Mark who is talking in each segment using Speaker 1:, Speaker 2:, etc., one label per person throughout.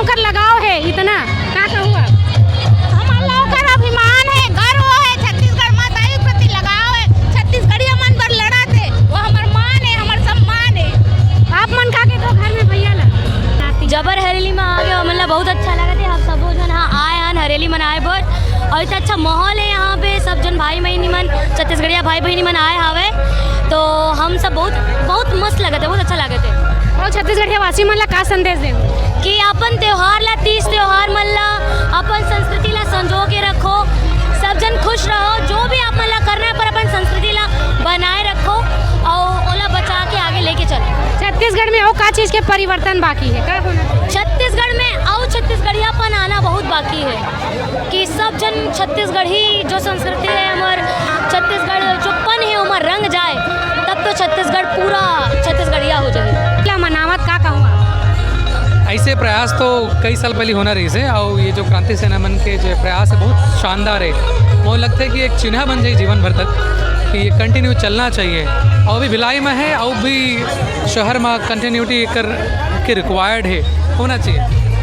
Speaker 1: ओकर लगाव है इतना का कहूँ आप?
Speaker 2: हमारा ओकर अभिमान है, गर्व है, छत्तीसगढ़ माता के प्रति लगाव है। छत्तीसगढ़िया मन पर लड़ा थे, वो हमार मान है, हमार सम्मान है।
Speaker 1: आप मन का के तो घर में भैया ला
Speaker 3: जबर हरेली में आ गए, मतलब बहुत अच्छा लगा थे। आप सब जन हाँ आए हैं हरेली मन आए बहुत, और इतना अच्छा माहौल है यहाँ पे। सब जन भाई बहनी मन, छत्तीसगढ़िया भाई बहनी मन आए हावे, तो हम सब बहुत मस्त लगे थे, बहुत अच्छा लगे थे।
Speaker 1: और छत्तीसगढ़िया वासी मन ला का संदेश दे
Speaker 3: कि अपन त्योहार ला, तीज त्योहार मन ला, अपन संस्कृति ला संजो के रखो, सब जन खुश रहो। जो भी आप मन ला करना है, पर अपन संस्कृति ला बनाए रखो और ओला बचा के आगे लेके चलो।
Speaker 1: छत्तीसगढ़ में और का चीज़ के परिवर्तन बाकी है का होना?
Speaker 3: छत्तीसगढ़ में और छत्तीसगढ़ियापन आना बहुत बाकी है, कि सब जन छत्तीसगढ़ी जो संस्कृति है हमार, छत्तीसगढ़ जो पन है हमार रंग जाए, तब तो छत्तीसगढ़ पूरा छत्तीसगढ़िया हो जाए।
Speaker 1: क्या मनावत का कहूँ आप?
Speaker 4: ऐसे प्रयास तो कई साल पहले होना रही से, और ये जो क्रांति सेना मन के जो प्रयास है बहुत शानदार है। मुझे लगता है कि एक चिन्ह बन जाए जीवन भर तक, कि ये कंटिन्यू चलना चाहिए। और भी भिलाई में है, और भी शहर में कंटिन्यूटी के रिक्वायर्ड है, होना चाहिए।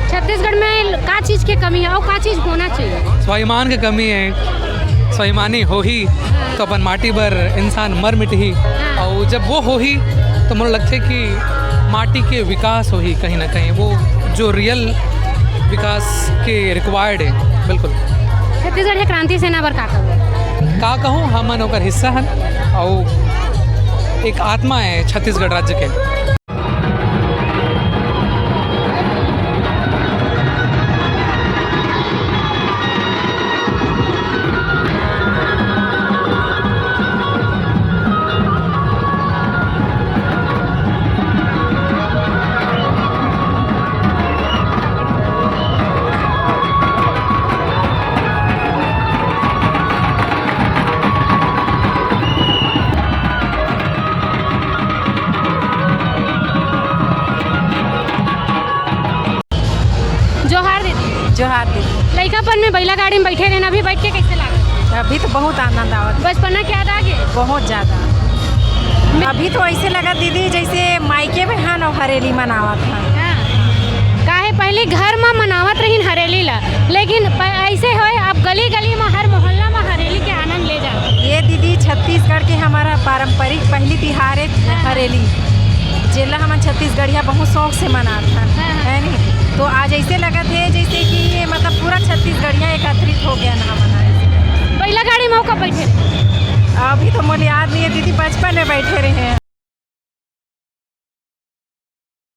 Speaker 1: छत्तीसगढ़ में का चीज़ के कमी है और का चीज़ होना चाहिए?
Speaker 4: स्वाभिमान की कमी है। स्वाभिमानी हो ही तो अपन माटी पर इंसान मर मिट ही, और जब वो हो ही तो मुझे लगता है कि माटी के विकास हो ही कहीं ना कहीं, वो जो रियल विकास के रिक्वायर्ड है। बिल्कुल
Speaker 1: छत्तीसगढ़ क्रांति सेना पर का
Speaker 4: कहूँ, हमन ओकर हिस्सा हन, और एक आत्मा है छत्तीसगढ़ राज्य के।
Speaker 5: जोहार दीदी।
Speaker 1: लड़कापन में बैला गाड़ी में बैठे रहना, अभी बैठ के कैसे लगा?
Speaker 5: अभी तो बहुत आनंद आवत,
Speaker 1: बचपना क्या याद आ गया?
Speaker 5: बहुत ज़्यादा। अभी तो ऐसे लगा दीदी जैसे मायके में हन और हरेली मनावत हन।
Speaker 1: काहे पहले घर में मनावत रही हरेली ला, लेकिन ऐसे हो आप गली गली में हर मोहल्ला में हरेली के आनंद ले जाओ।
Speaker 5: ये दीदी छत्तीसगढ़ के हमारा पारंपरिक पहली तिहार है हरेली, जेला हम छत्तीसगढ़िया बहुत शौक से मनाते हैं, है नहीं? तो आज ऐसे लगा थे जैसे कि ये मतलब पूरा छत्तीसगढ़िया एकत्रित हो गया ना मनाए।
Speaker 1: बैला गाड़ी में कब बैठे?
Speaker 5: अभी तो मुझे याद नहीं है दीदी, बचपन में बैठे रहे हैं।